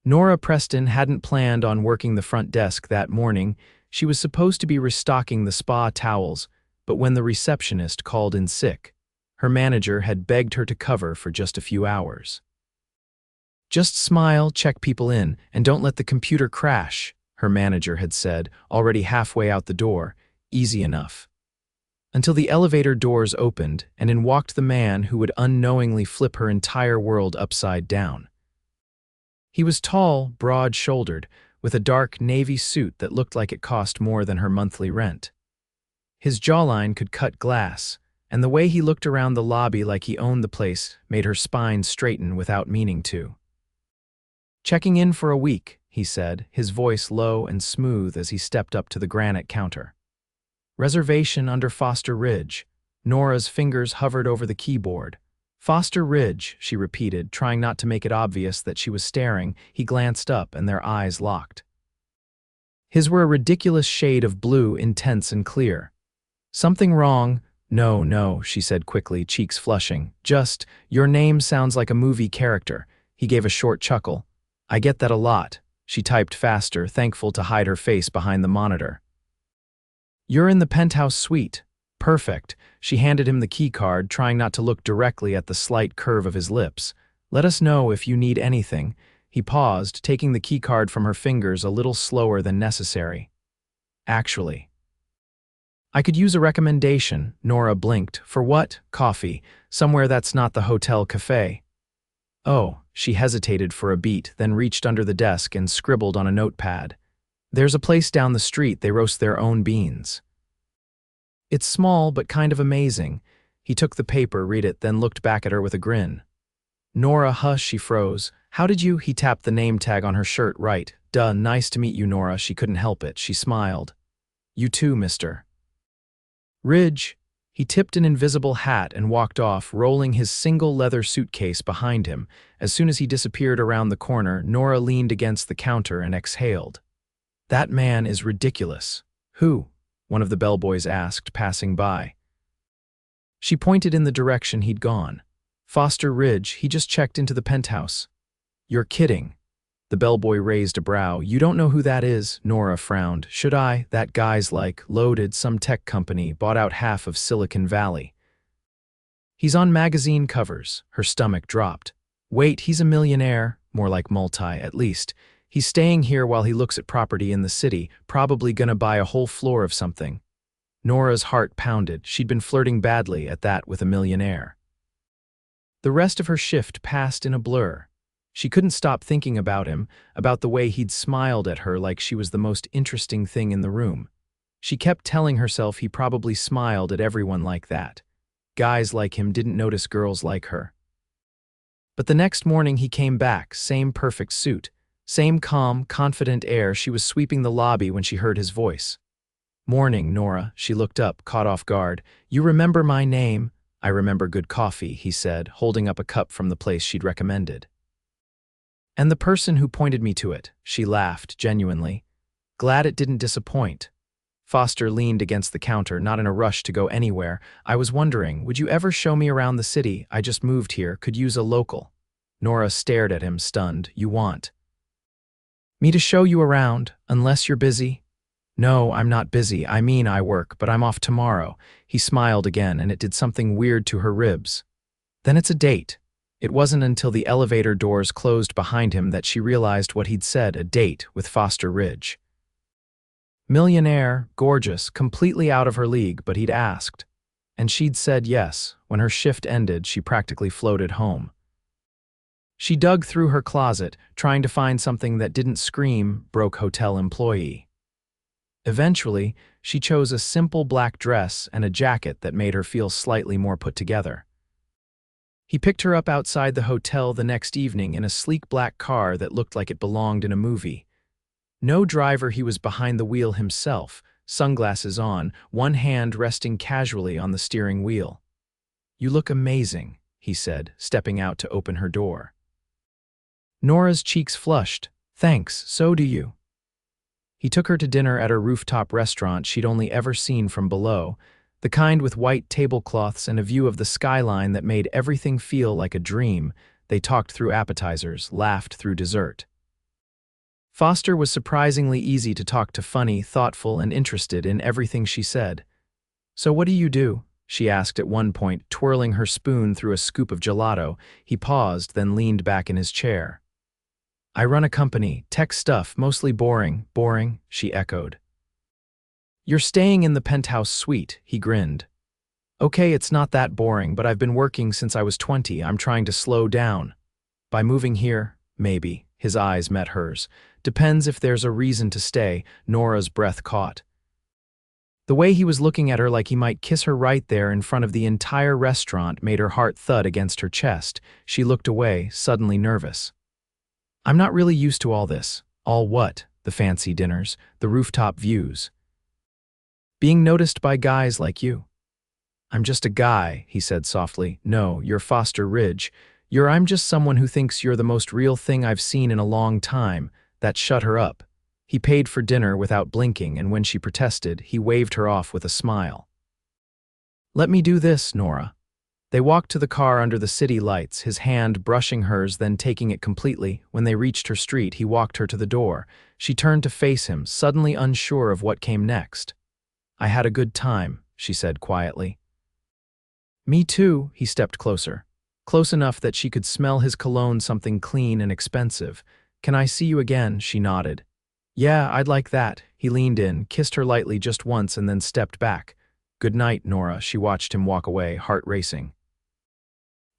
Nora Preston hadn't planned on working the front desk that morning. She was supposed to be restocking the spa towels, but when the receptionist called in sick, her manager had begged her to cover for just a few hours. "Just smile, check people in, and don't let the computer crash," her manager had said, already halfway out the door. Easy enough. Until the elevator doors opened, and in walked the man who would unknowingly flip her entire world upside down. He was tall, broad-shouldered, with a dark navy suit that looked like it cost more than her monthly rent. His jawline could cut glass, and the way he looked around the lobby like he owned the place made her spine straighten without meaning to. "Checking in for a week," he said, his voice low and smooth as he stepped up to the granite counter. "Reservation under Foster Ridge." Nora's fingers hovered over the keyboard. "Foster Ridge," she repeated, trying not to make it obvious that she was staring. He glanced up and their eyes locked. His were a ridiculous shade of blue, intense and clear. "Something wrong?" "No, no," she said quickly, cheeks flushing. "Just, your name sounds like a movie character." He gave a short chuckle. "I get that a lot." She typed faster, thankful to hide her face behind the monitor. "You're in the penthouse suite." "Perfect." She handed him the key card, trying not to look directly at the slight curve of his lips. "Let us know if you need anything." He paused, taking the key card from her fingers a little slower than necessary. "Actually, I could use a recommendation." Nora blinked. "For what?" "Coffee. Somewhere that's not the hotel cafe." "Oh." She hesitated for a beat, then reached under the desk and scribbled on a notepad. "There's a place down the street, they roast their own beans. It's small, but kind of amazing." He took the paper, read it, then looked back at her with a grin. "Nora, hush," she froze. "How did you—" He tapped the name tag on her shirt. "Right. Duh, nice to meet you, Nora." She couldn't help it. She smiled. "You too, Mr. Ridge." He tipped an invisible hat and walked off, rolling his single leather suitcase behind him. As soon as he disappeared around the corner, Nora leaned against the counter and exhaled. "That man is ridiculous." "Who?" one of the bellboys asked, passing by. She pointed in the direction he'd gone. "Foster Ridge, he just checked into the penthouse." "You're kidding." The bellboy raised a brow. "You don't know who that is?" Nora frowned. "Should I? That guy's like, loaded, some tech company, bought out half of Silicon Valley. He's on magazine covers." Her stomach dropped. "Wait, he's a millionaire." "More like multi, at least. He's staying here while he looks at property in the city, probably gonna buy a whole floor of something." Nora's heart pounded. She'd been flirting badly at that with a millionaire. The rest of her shift passed in a blur. She couldn't stop thinking about him, about the way he'd smiled at her like she was the most interesting thing in the room. She kept telling herself he probably smiled at everyone like that. Guys like him didn't notice girls like her. But the next morning he came back, same perfect suit, same calm, confident air. She was sweeping the lobby when she heard his voice. "Morning, Nora." She looked up, caught off guard. "You remember my name?" "I remember good coffee," he said, holding up a cup from the place she'd recommended. "And the person who pointed me to it." She laughed, genuinely. "Glad it didn't disappoint." Foster leaned against the counter, not in a rush to go anywhere. "I was wondering, would you ever show me around the city? I just moved here, could use a local." Nora stared at him, stunned. "You want me to show you around, unless you're busy?" "No, I'm not busy. I mean, I work, but I'm off tomorrow." He smiled again, and it did something weird to her ribs. "Then it's a date." It wasn't until the elevator doors closed behind him that she realized what he'd said, a date with Foster Ridge. Millionaire, gorgeous, completely out of her league, but he'd asked. And she'd said yes. When her shift ended, she practically floated home. She dug through her closet, trying to find something that didn't scream broke hotel employee. Eventually, she chose a simple black dress and a jacket that made her feel slightly more put together. He picked her up outside the hotel the next evening in a sleek black car that looked like it belonged in a movie. No driver, he was behind the wheel himself, sunglasses on, one hand resting casually on the steering wheel. "You look amazing," he said, stepping out to open her door. Nora's cheeks flushed. "Thanks, so do you." He took her to dinner at a rooftop restaurant she'd only ever seen from below, the kind with white tablecloths and a view of the skyline that made everything feel like a dream. They talked through appetizers, laughed through dessert. Foster was surprisingly easy to talk to, funny, thoughtful, and interested in everything she said. "So what do you do?" she asked at one point, twirling her spoon through a scoop of gelato. He paused, then leaned back in his chair. "I run a company, tech stuff, mostly boring." "Boring?" she echoed. "You're staying in the penthouse suite," he grinned. "Okay, it's not that boring, but I've been working since I was 20. I'm trying to slow down. By moving here, maybe." His eyes met hers. "Depends if there's a reason to stay." Nora's breath caught. The way he was looking at her like he might kiss her right there in front of the entire restaurant made her heart thud against her chest. She looked away, suddenly nervous. "I'm not really used to all this." "All what?" "The fancy dinners, the rooftop views. Being noticed by guys like you." "I'm just a guy," he said softly. "No, you're Foster Ridge. I'm just someone who thinks you're the most real thing I've seen in a long time." That shut her up. He paid for dinner without blinking, and when she protested, he waved her off with a smile. "Let me do this, Nora." They walked to the car under the city lights, his hand brushing hers, then taking it completely. When they reached her street, he walked her to the door. She turned to face him, suddenly unsure of what came next. "I had a good time," she said quietly. "Me too." He stepped closer. Close enough that she could smell his cologne, something clean and expensive. "Can I see you again?" She nodded. "Yeah, I'd like that." He leaned in, kissed her lightly just once, and then stepped back. "Good night, Nora." She watched him walk away, heart racing.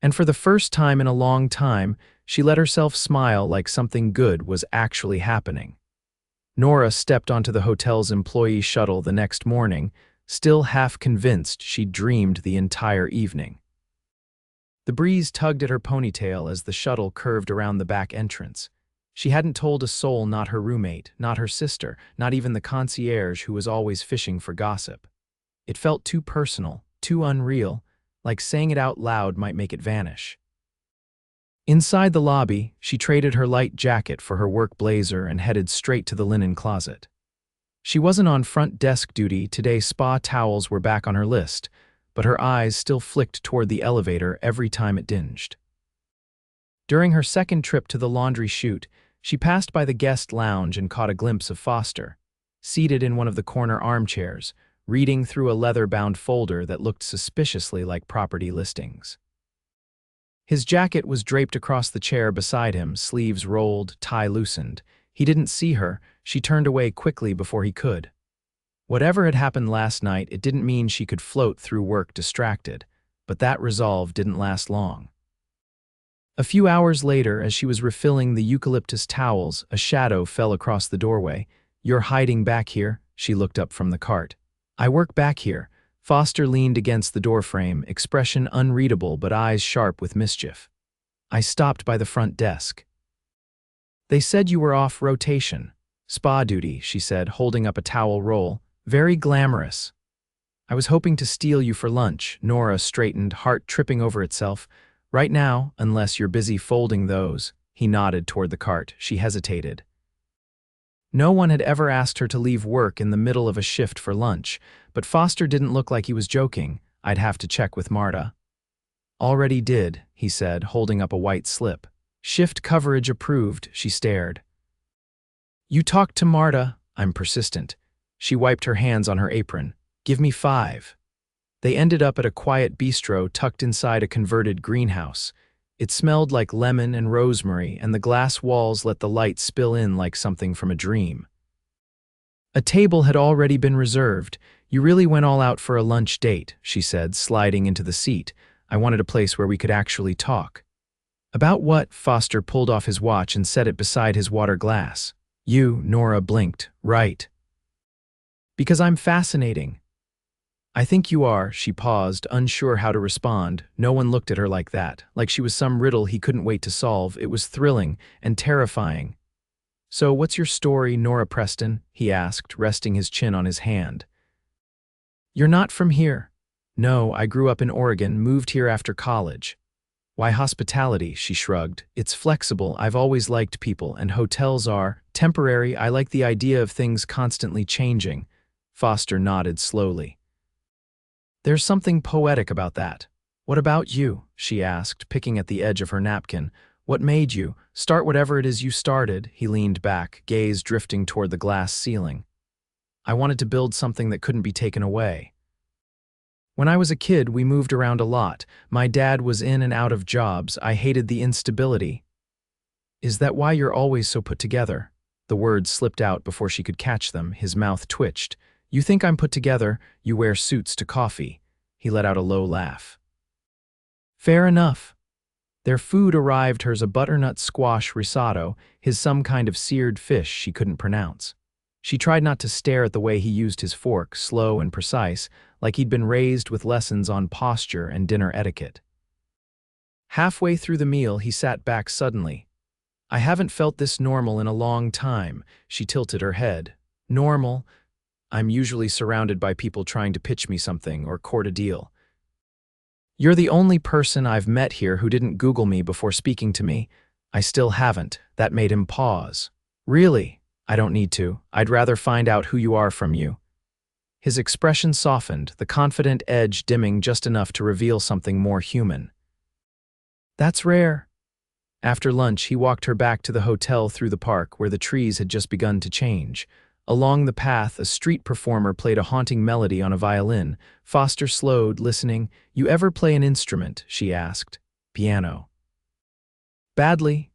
And for the first time in a long time, she let herself smile like something good was actually happening. Nora stepped onto the hotel's employee shuttle the next morning, still half convinced she'd dreamed the entire evening. The breeze tugged at her ponytail as the shuttle curved around the back entrance. She hadn't told a soul, not her roommate, not her sister, not even the concierge who was always fishing for gossip. It felt too personal, too unreal, like saying it out loud might make it vanish. Inside the lobby, she traded her light jacket for her work blazer and headed straight to the linen closet. She wasn't on front desk duty today. Spa towels were back on her list, but her eyes still flicked toward the elevator every time it dinged. During her second trip to the laundry chute, she passed by the guest lounge and caught a glimpse of Foster, seated in one of the corner armchairs, reading through a leather-bound folder that looked suspiciously like property listings. His jacket was draped across the chair beside him, sleeves rolled, tie loosened. He didn't see her. She turned away quickly before he could. Whatever had happened last night, it didn't mean she could float through work distracted, but that resolve didn't last long. A few hours later, as she was refilling the eucalyptus towels, a shadow fell across the doorway. "You're hiding back here?" She looked up from the cart. "I work back here." Foster leaned against the doorframe, expression unreadable but eyes sharp with mischief. "I stopped by the front desk." "They said you were off rotation." "Spa duty," she said, holding up a towel roll. "Very glamorous." "I was hoping to steal you for lunch." Nora straightened, heart tripping over itself. "Right now, unless you're busy folding those." He nodded toward the cart. She hesitated. No one had ever asked her to leave work in the middle of a shift for lunch, but Foster didn't look like he was joking. "I'd have to check with Marta." "Already did," he said, holding up a white slip. "Shift coverage approved." She stared. "You talked to Marta?" "I'm persistent." She wiped her hands on her apron. "Give me 5. They ended up at a quiet bistro tucked inside a converted greenhouse. It smelled like lemon and rosemary, and the glass walls let the light spill in like something from a dream. A table had already been reserved. "You really went all out for a lunch date," she said, sliding into the seat. "I wanted a place where we could actually talk." "About what?" Foster pulled off his watch and set it beside his water glass. "You," Nora blinked. "Right. Because I'm fascinating." "I think you are." She paused, unsure how to respond. No one looked at her like that, like she was some riddle he couldn't wait to solve. It was thrilling and terrifying. "So what's your story, Nora Preston?" he asked, resting his chin on his hand. "You're not from here?" "No, I grew up in Oregon, moved here after college." "Why hospitality?" She shrugged. "It's flexible. I've always liked people, and hotels are temporary. I like the idea of things constantly changing." Foster nodded slowly. "There's something poetic about that." "What about you?" she asked, picking at the edge of her napkin. What made you start whatever it is you started? He leaned back, gaze drifting toward the glass ceiling. I wanted to build something that couldn't be taken away. When I was a kid, we moved around a lot. My dad was in and out of jobs. I hated the instability. Is that why you're always so put together? The words slipped out before she could catch them. His mouth twitched. You think I'm put together? You wear suits to coffee. He let out a low laugh. Fair enough. Their food arrived, hers a butternut squash risotto, his some kind of seared fish she couldn't pronounce. She tried not to stare at the way he used his fork, slow and precise, like he'd been raised with lessons on posture and dinner etiquette. Halfway through the meal, he sat back suddenly. I haven't felt this normal in a long time. She tilted her head. Normal? I'm usually surrounded by people trying to pitch me something or court a deal. You're the only person I've met here who didn't Google me before speaking to me. I still haven't. That made him pause. Really? I don't need to. I'd rather find out who you are from you. His expression softened, the confident edge dimming just enough to reveal something more human. That's rare. After lunch, he walked her back to the hotel through the park where the trees had just begun to change. Along the path, a street performer played a haunting melody on a violin. Foster slowed, listening. You ever play an instrument? She asked. Piano. Badly.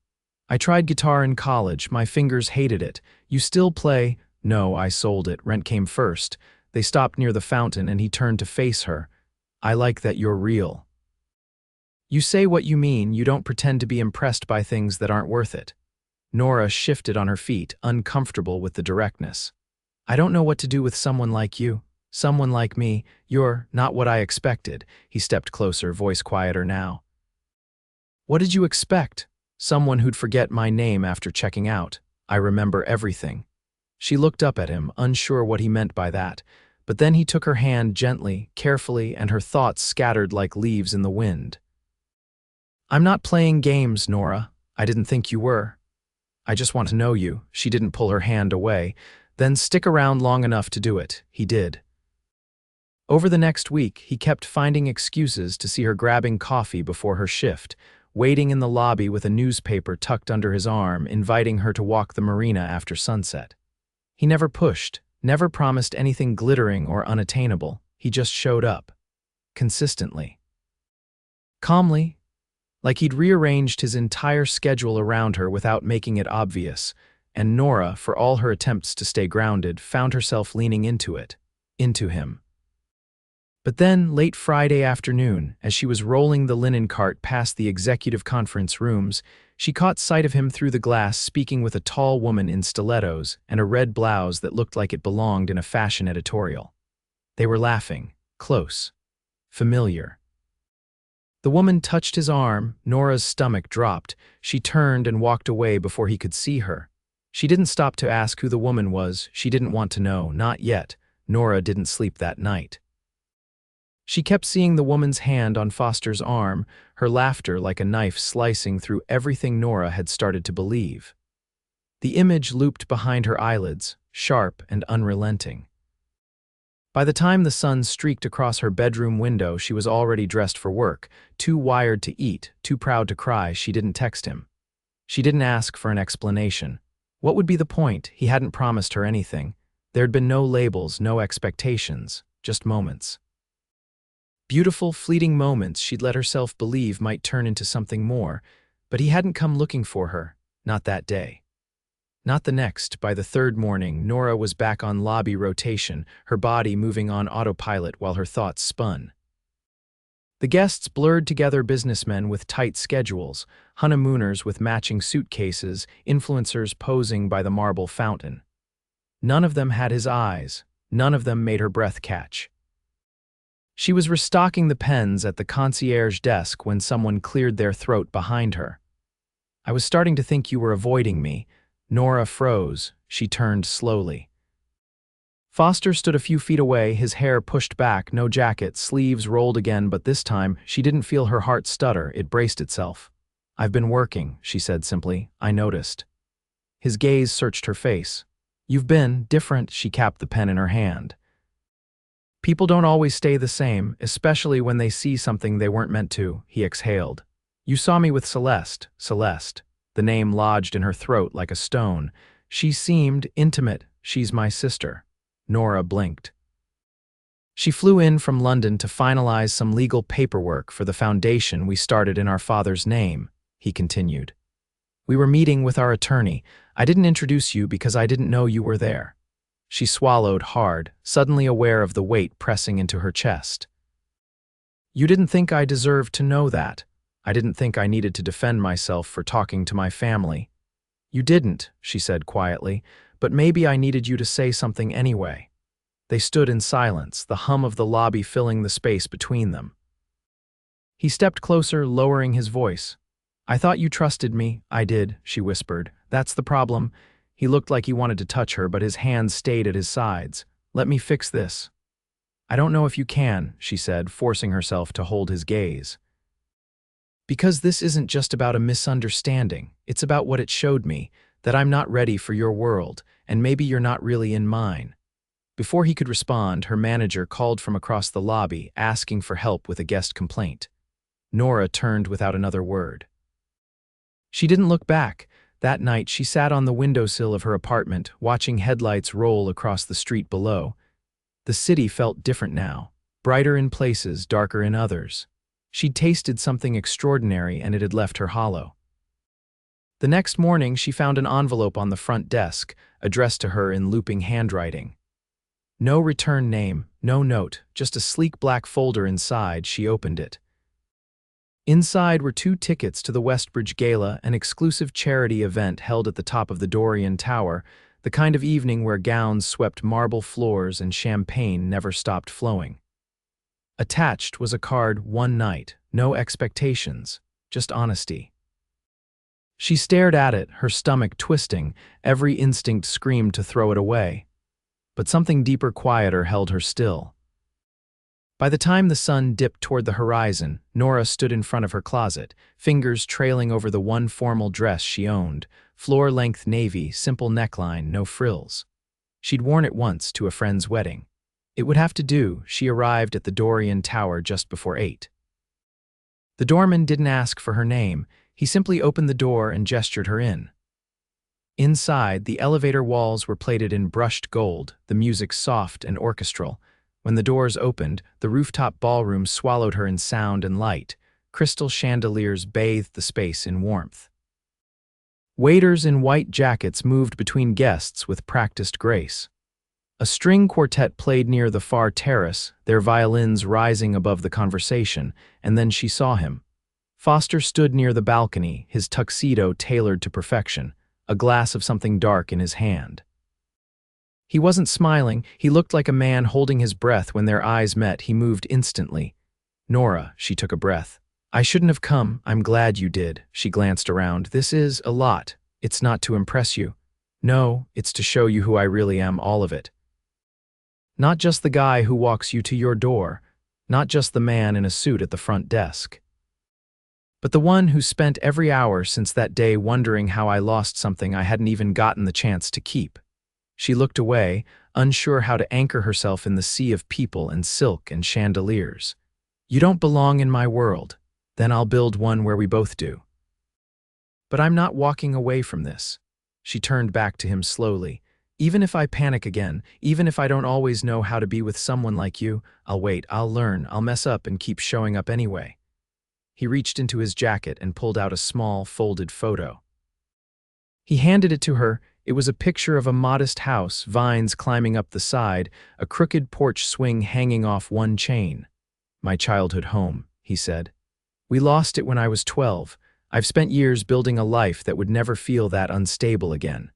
I tried guitar in college. My fingers hated it. You still play? No, I sold it. Rent came first. They stopped near the fountain and he turned to face her. I like that you're real. You say what you mean. You don't pretend to be impressed by things that aren't worth it. Nora shifted on her feet, uncomfortable with the directness. I don't know what to do with someone like you. Someone like me. You're not what I expected. He stepped closer, voice quieter now. What did you expect? Someone who'd forget my name after checking out. I remember everything. She looked up at him, unsure what he meant by that. But then he took her hand gently, carefully, and her thoughts scattered like leaves in the wind. I'm not playing games, Nora. I didn't think you were. I just want to know you. She didn't pull her hand away. Then stick around long enough to do it. He did. Over the next week, he kept finding excuses to see her grabbing coffee before her shift, waiting in the lobby with a newspaper tucked under his arm, inviting her to walk the marina after sunset. He never pushed, never promised anything glittering or unattainable. He just showed up. Consistently. Calmly, like he'd rearranged his entire schedule around her without making it obvious, and Nora, for all her attempts to stay grounded, found herself leaning into it, into him. But then, late Friday afternoon, as she was rolling the linen cart past the executive conference rooms, she caught sight of him through the glass speaking with a tall woman in stilettos and a red blouse that looked like it belonged in a fashion editorial. They were laughing, close, familiar. The woman touched his arm. Nora's stomach dropped. She turned and walked away before he could see her. She didn't stop to ask who the woman was. She didn't want to know, not yet. Nora didn't sleep that night. She kept seeing the woman's hand on Foster's arm, her laughter like a knife slicing through everything Nora had started to believe. The image looped behind her eyelids, sharp and unrelenting. By the time the sun streaked across her bedroom window, she was already dressed for work, too wired to eat, too proud to cry. She didn't text him. She didn't ask for an explanation. What would be the point? He hadn't promised her anything. There'd been no labels, no expectations, just moments. Beautiful, fleeting moments she'd let herself believe might turn into something more, but he hadn't come looking for her, not that day. Not the next. By the third morning, Nora was back on lobby rotation, her body moving on autopilot while her thoughts spun. The guests blurred together, businessmen with tight schedules, honeymooners with matching suitcases, influencers posing by the marble fountain. None of them had his eyes. None of them made her breath catch. She was restocking the pens at the concierge desk when someone cleared their throat behind her. I was starting to think you were avoiding me. Nora froze. She turned slowly. Foster stood a few feet away, his hair pushed back, no jacket, sleeves rolled again, but this time she didn't feel her heart stutter. It braced itself. I've been working, she said simply. I noticed. His gaze searched her face. You've been different. She capped the pen in her hand. People don't always stay the same, especially when they see something they weren't meant to. He exhaled. You saw me with Celeste, Celeste. The name lodged in her throat like a stone. She seemed intimate. She's my sister. Nora blinked. She flew in from London to finalize some legal paperwork for the foundation we started in our father's name, he continued. We were meeting with our attorney. I didn't introduce you because I didn't know you were there. She swallowed hard, suddenly aware of the weight pressing into her chest. You didn't think I deserved to know that. I didn't think I needed to defend myself for talking to my family. You didn't, she said quietly, but maybe I needed you to say something anyway. They stood in silence, the hum of the lobby filling the space between them. He stepped closer, lowering his voice. I thought you trusted me. I did, she whispered. That's the problem. He looked like he wanted to touch her, but his hands stayed at his sides. Let me fix this. I don't know if you can, she said, forcing herself to hold his gaze. Because this isn't just about a misunderstanding. It's about what it showed me, that I'm not ready for your world, and maybe you're not really in mine. Before he could respond, her manager called from across the lobby, asking for help with a guest complaint. Nora turned without another word. She didn't look back. That night, she sat on the windowsill of her apartment, watching headlights roll across the street below. The city felt different now, brighter in places, darker in others. She'd tasted something extraordinary, and it had left her hollow. The next morning, she found an envelope on the front desk, addressed to her in looping handwriting. No return name, no note, just a sleek black folder inside. She opened it. Inside were 2 tickets to the Westbridge Gala, an exclusive charity event held at the top of the Dorian Tower, the kind of evening where gowns swept marble floors and champagne never stopped flowing. Attached was a card, one night, no expectations, just honesty. She stared at it, her stomach twisting, every instinct screamed to throw it away. But something deeper, quieter held her still. By the time the sun dipped toward the horizon, Nora stood in front of her closet, fingers trailing over the one formal dress she owned, floor-length navy, simple neckline, no frills. She'd worn it once to a friend's wedding. It would have to do. She arrived at the Dorian Tower just before 8. The doorman didn't ask for her name. He simply opened the door and gestured her in. Inside, the elevator walls were plated in brushed gold, the music soft and orchestral. When the doors opened, the rooftop ballroom swallowed her in sound and light. Crystal chandeliers bathed the space in warmth. Waiters in white jackets moved between guests with practiced grace. A string quartet played near the far terrace, their violins rising above the conversation, and then she saw him. Foster stood near the balcony, his tuxedo tailored to perfection, a glass of something dark in his hand. He wasn't smiling. He looked like a man holding his breath. When their eyes met, he moved instantly. Nora, she took a breath. I shouldn't have come. I'm glad you did. She glanced around. This is a lot. It's not to impress you. No, it's to show you who I really am, all of it. Not just the guy who walks you to your door, not just the man in a suit at the front desk, but the one who spent every hour since that day wondering how I lost something I hadn't even gotten the chance to keep. She looked away, unsure how to anchor herself in the sea of people and silk and chandeliers. You don't belong in my world. Then I'll build one where we both do. But I'm not walking away from this. She turned back to him slowly. Even if I panic again, even if I don't always know how to be with someone like you, I'll wait, I'll learn, I'll mess up and keep showing up anyway. He reached into his jacket and pulled out a small, folded photo. He handed it to her. It was a picture of a modest house, vines climbing up the side, a crooked porch swing hanging off one chain. My childhood home, he said. We lost it when I was 12. I've spent years building a life that would never feel that unstable again.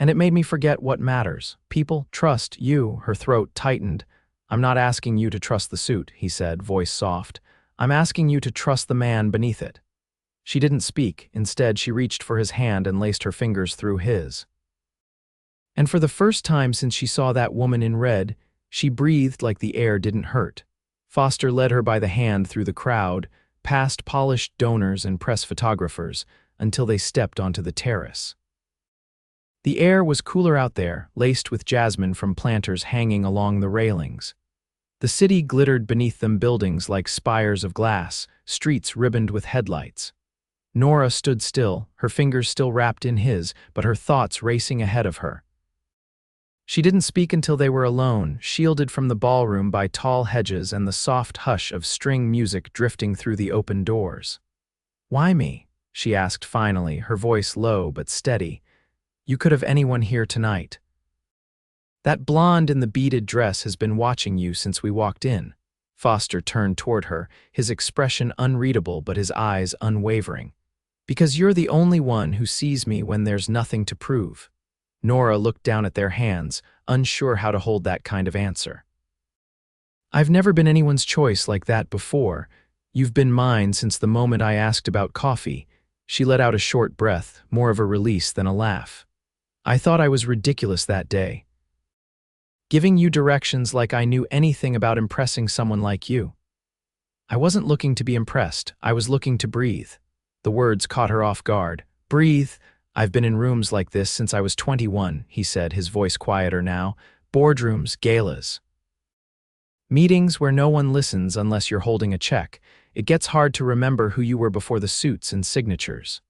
And it made me forget what matters. People, trust, you. Her throat tightened. I'm not asking you to trust the suit, he said, voice soft. I'm asking you to trust the man beneath it. She didn't speak. Instead, she reached for his hand and laced her fingers through his. And for the first time since she saw that woman in red, she breathed like the air didn't hurt. Foster led her by the hand through the crowd, past polished donors and press photographers, until they stepped onto the terrace. The air was cooler out there, laced with jasmine from planters hanging along the railings. The city glittered beneath them, buildings like spires of glass, streets ribboned with headlights. Nora stood still, her fingers still wrapped in his, but her thoughts racing ahead of her. She didn't speak until they were alone, shielded from the ballroom by tall hedges and the soft hush of string music drifting through the open doors. "Why me?" she asked finally, her voice low but steady. "You could have anyone here tonight. That blonde in the beaded dress has been watching you since we walked in." Foster turned toward her, his expression unreadable but his eyes unwavering. "Because you're the only one who sees me when there's nothing to prove." Nora looked down at their hands, unsure how to hold that kind of answer. "I've never been anyone's choice like that before. You've been mine since the moment I asked about coffee." She let out a short breath, more of a release than a laugh. "I thought I was ridiculous that day. Giving you directions like I knew anything about impressing someone like you. I wasn't looking to be impressed, I was looking to breathe." The words caught her off guard. "Breathe? I've been in rooms like this since I was 21, he said, his voice quieter now. "Boardrooms, galas. Meetings where no one listens unless you're holding a check. It gets hard to remember who you were before the suits and signatures."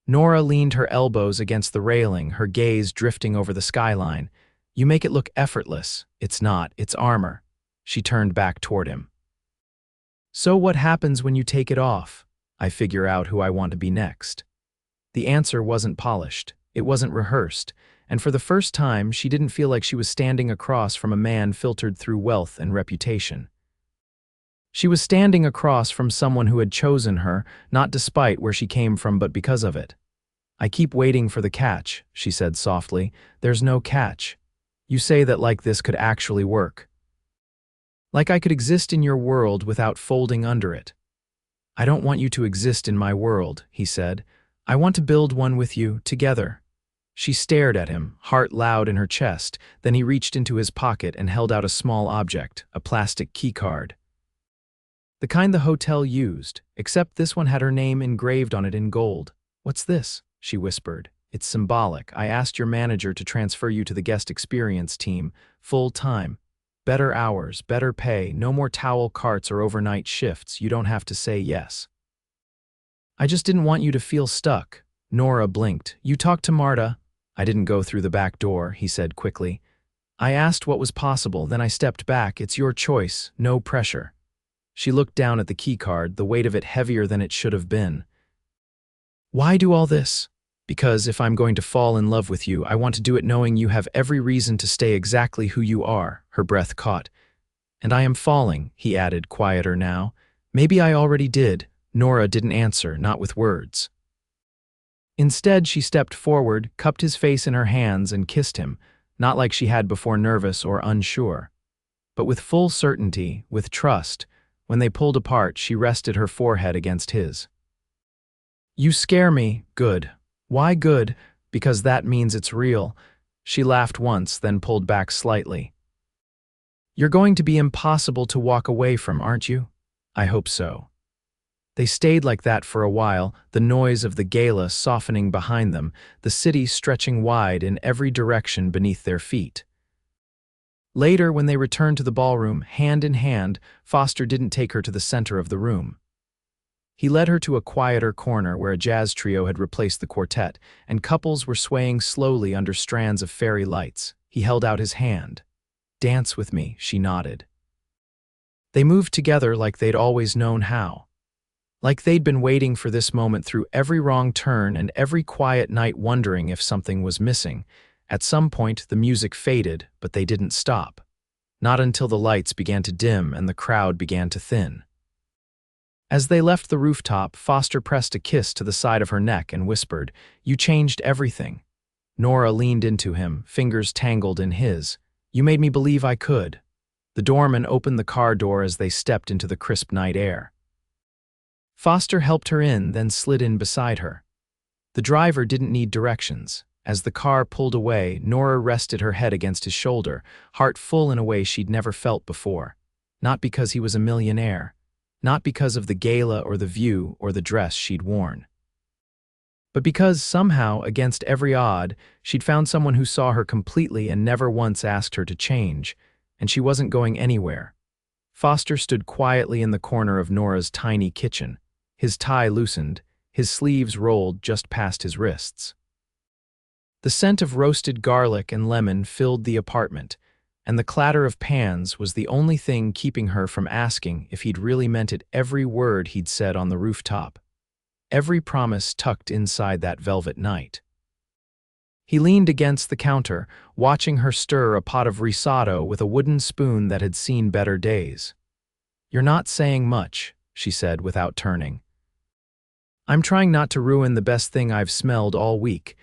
Nora leaned her elbows against the railing, her gaze drifting over the skyline. "You make it look effortless." "It's not, it's armor." She turned back toward him. "So what happens when you take it off?" "I figure out who I want to be next." The answer wasn't polished, it wasn't rehearsed, and for the first time she didn't feel like she was standing across from a man filtered through wealth and reputation. She was standing across from someone who had chosen her, not despite where she came from but because of it. "I keep waiting for the catch," she said softly. "There's no catch. You say that like this could actually work. Like I could exist in your world without folding under it." "I don't want you to exist in my world," he said. "I want to build one with you, together." She stared at him, heart loud in her chest, then he reached into his pocket and held out a small object, a plastic keycard. The kind the hotel used, except this one had her name engraved on it in gold. "What's this?" she whispered. "It's symbolic. I asked your manager to transfer you to the guest experience team, full time. Better hours, better pay, no more towel carts or overnight shifts. You don't have to say yes." "I just didn't want you to feel stuck." Nora blinked. "You talked to Marta." "I didn't go through the back door," he said quickly. "I asked what was possible, then I stepped back. It's your choice, no pressure." She looked down at the keycard, the weight of it heavier than it should have been. "Why do all this?" "Because if I'm going to fall in love with you, I want to do it knowing you have every reason to stay exactly who you are." Her breath caught. "And I am falling," he added, quieter now. "Maybe I already did." Nora didn't answer, not with words. Instead, she stepped forward, cupped his face in her hands, and kissed him, not like she had before, nervous or unsure, but with full certainty, with trust. When they pulled apart, she rested her forehead against his. "You scare me." "Good." "Why good?" "Because that means it's real." She laughed once, then pulled back slightly. "You're going to be impossible to walk away from, aren't you?" "I hope so." They stayed like that for a while, the noise of the gala softening behind them, the city stretching wide in every direction beneath their feet. Later, when they returned to the ballroom, hand in hand, Foster didn't take her to the center of the room. He led her to a quieter corner where a jazz trio had replaced the quartet, and couples were swaying slowly under strands of fairy lights. He held out his hand. "Dance with me," she nodded. They moved together like they'd always known how. Like they'd been waiting for this moment through every wrong turn and every quiet night, wondering if something was missing. At some point, the music faded, but they didn't stop. Not until the lights began to dim and the crowd began to thin. As they left the rooftop, Foster pressed a kiss to the side of her neck and whispered, "You changed everything." Nora leaned into him, fingers tangled in his. "You made me believe I could." The doorman opened the car door as they stepped into the crisp night air. Foster helped her in, then slid in beside her. The driver didn't need directions. As the car pulled away, Nora rested her head against his shoulder, heart full in a way she'd never felt before. Not because he was a millionaire. Not because of the gala or the view or the dress she'd worn. But because, somehow, against every odd, she'd found someone who saw her completely and never once asked her to change, and she wasn't going anywhere. Foster stood quietly in the corner of Nora's tiny kitchen, his tie loosened, his sleeves rolled just past his wrists. The scent of roasted garlic and lemon filled the apartment, and the clatter of pans was the only thing keeping her from asking if he'd really meant it every word he'd said on the rooftop, every promise tucked inside that velvet night. He leaned against the counter, watching her stir a pot of risotto with a wooden spoon that had seen better days. "You're not saying much," she said without turning. "I'm trying not to ruin the best thing I've smelled all week.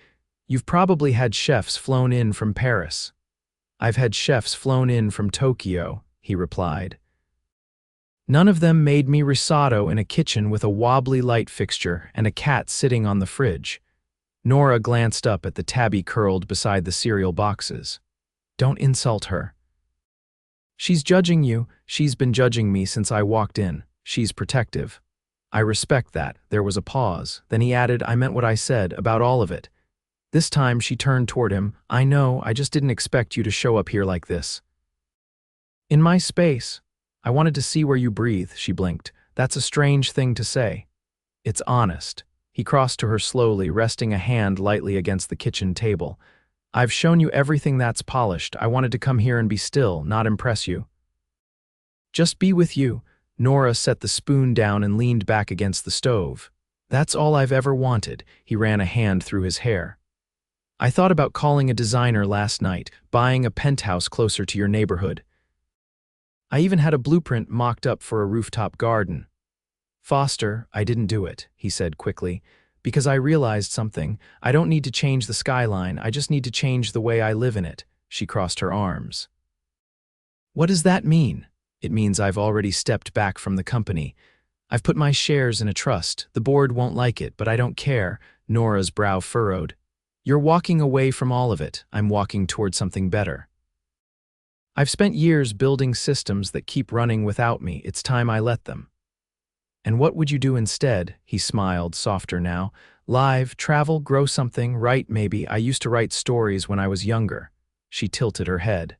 You've probably had chefs flown in from Paris." "I've had chefs flown in from Tokyo," he replied. "None of them made me risotto in a kitchen with a wobbly light fixture and a cat sitting on the fridge." Nora glanced up at the tabby curled beside the cereal boxes. "Don't insult her." "She's judging you. She's been judging me since I walked in. She's protective." "I respect that." There was a pause. Then he added, "I meant what I said about all of it." This time she turned toward him. "I know, I just didn't expect you to show up here like this." "In my space. I wanted to see where you breathe," she blinked. "That's a strange thing to say." "It's honest." He crossed to her slowly, resting a hand lightly against the kitchen table. "I've shown you everything that's polished. I wanted to come here and be still, not impress you." "Just be with you." Nora set the spoon down and leaned back against the stove. "That's all I've ever wanted." He ran a hand through his hair. "I thought about calling a designer last night, buying a penthouse closer to your neighborhood. I even had a blueprint mocked up for a rooftop garden." "Foster, I didn't do it," he said quickly, "because I realized something. I don't need to change the skyline, I just need to change the way I live in it." She crossed her arms. "What does that mean?" "It means I've already stepped back from the company. I've put my shares in a trust. The board won't like it, but I don't care." Nora's brow furrowed. "You're walking away from all of it. I'm walking toward something better. I've spent years building systems that keep running without me. It's time I let them." "And what would you do instead?" He smiled, softer now. "Live, travel, grow something, write maybe. I used to write stories when I was younger." She tilted her head.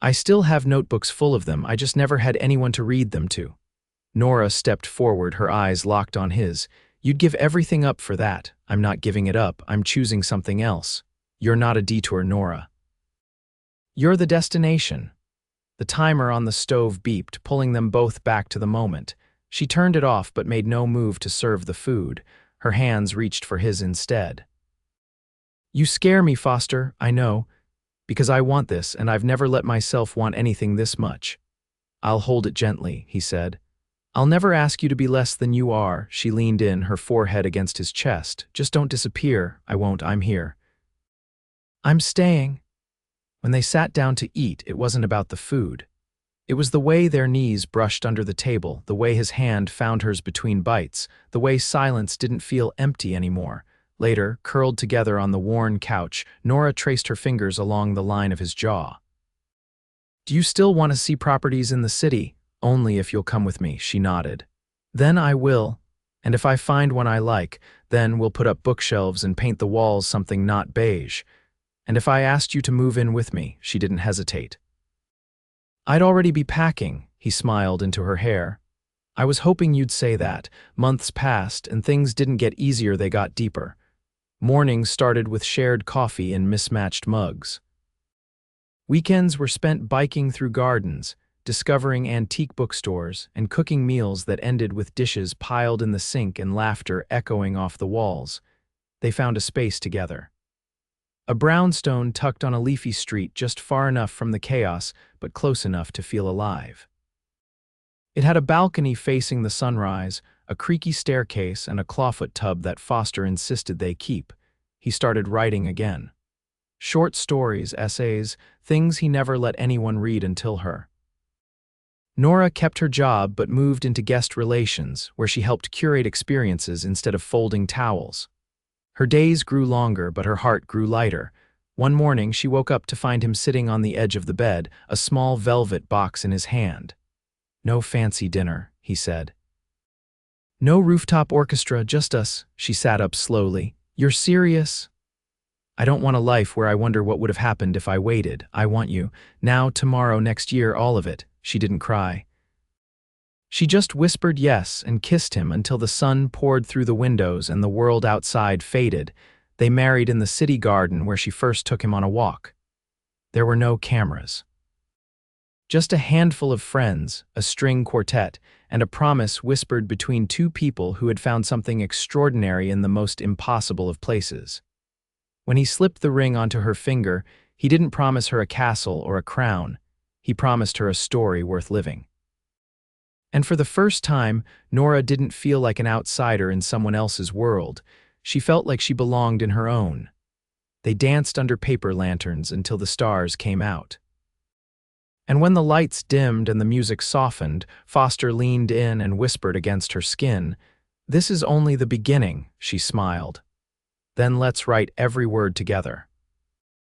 I still have notebooks full of them. I just never had anyone to read them to." Nora stepped forward, her eyes locked on his. "You'd give everything up for that." "I'm not giving it up. I'm choosing something else." "You're not a detour, Nora. You're the destination." The timer on the stove beeped, pulling them both back to the moment. She turned it off but made no move to serve the food. Her hands reached for his instead. "You scare me, Foster, I know, because I want this and I've never let myself want anything this much." "I'll hold it gently," he said. "I'll never ask you to be less than you are." She leaned in, her forehead against his chest. "Just don't disappear." "I won't, I'm here." "I'm staying." When they sat down to eat, it wasn't about the food. It was the way their knees brushed under the table, the way his hand found hers between bites, the way silence didn't feel empty anymore. Later, curled together on the worn couch, Nora traced her fingers along the line of his jaw. "Do you still want to see properties in the city?" "Only if you'll come with me," she nodded. "Then I will. And if I find one I like, then we'll put up bookshelves and paint the walls something not beige. And if I asked you to move in with me," she didn't hesitate. "I'd already be packing," he smiled into her hair. "I was hoping you'd say that." Months passed, and things didn't get easier, they got deeper. Mornings started with shared coffee in mismatched mugs. Weekends were spent biking through gardens, discovering antique bookstores, and cooking meals that ended with dishes piled in the sink and laughter echoing off the walls. They found a space together. A brownstone tucked on a leafy street, just far enough from the chaos, but close enough to feel alive. It had a balcony facing the sunrise, a creaky staircase, and a clawfoot tub that Foster insisted they keep. He started writing again. Short stories, essays, things he never let anyone read until her. Nora kept her job but moved into guest relations, where she helped curate experiences instead of folding towels. Her days grew longer, but her heart grew lighter. One morning, she woke up to find him sitting on the edge of the bed, a small velvet box in his hand. "No fancy dinner," he said. "No rooftop orchestra, just us." She sat up slowly. "You're serious?" "I don't want a life where I wonder what would have happened if I waited. I want you. Now, tomorrow, next year, all of it." She didn't cry. She just whispered yes and kissed him until the sun poured through the windows and the world outside faded. They married in the city garden where she first took him on a walk. There were no cameras. Just a handful of friends, a string quartet, and a promise whispered between two people who had found something extraordinary in the most impossible of places. When he slipped the ring onto her finger, he didn't promise her a castle or a crown. He promised her a story worth living. And for the first time, Nora didn't feel like an outsider in someone else's world. She felt like she belonged in her own. They danced under paper lanterns until the stars came out. And when the lights dimmed and the music softened, Foster leaned in and whispered against her skin. "This is only the beginning," she smiled. "Then let's write every word together."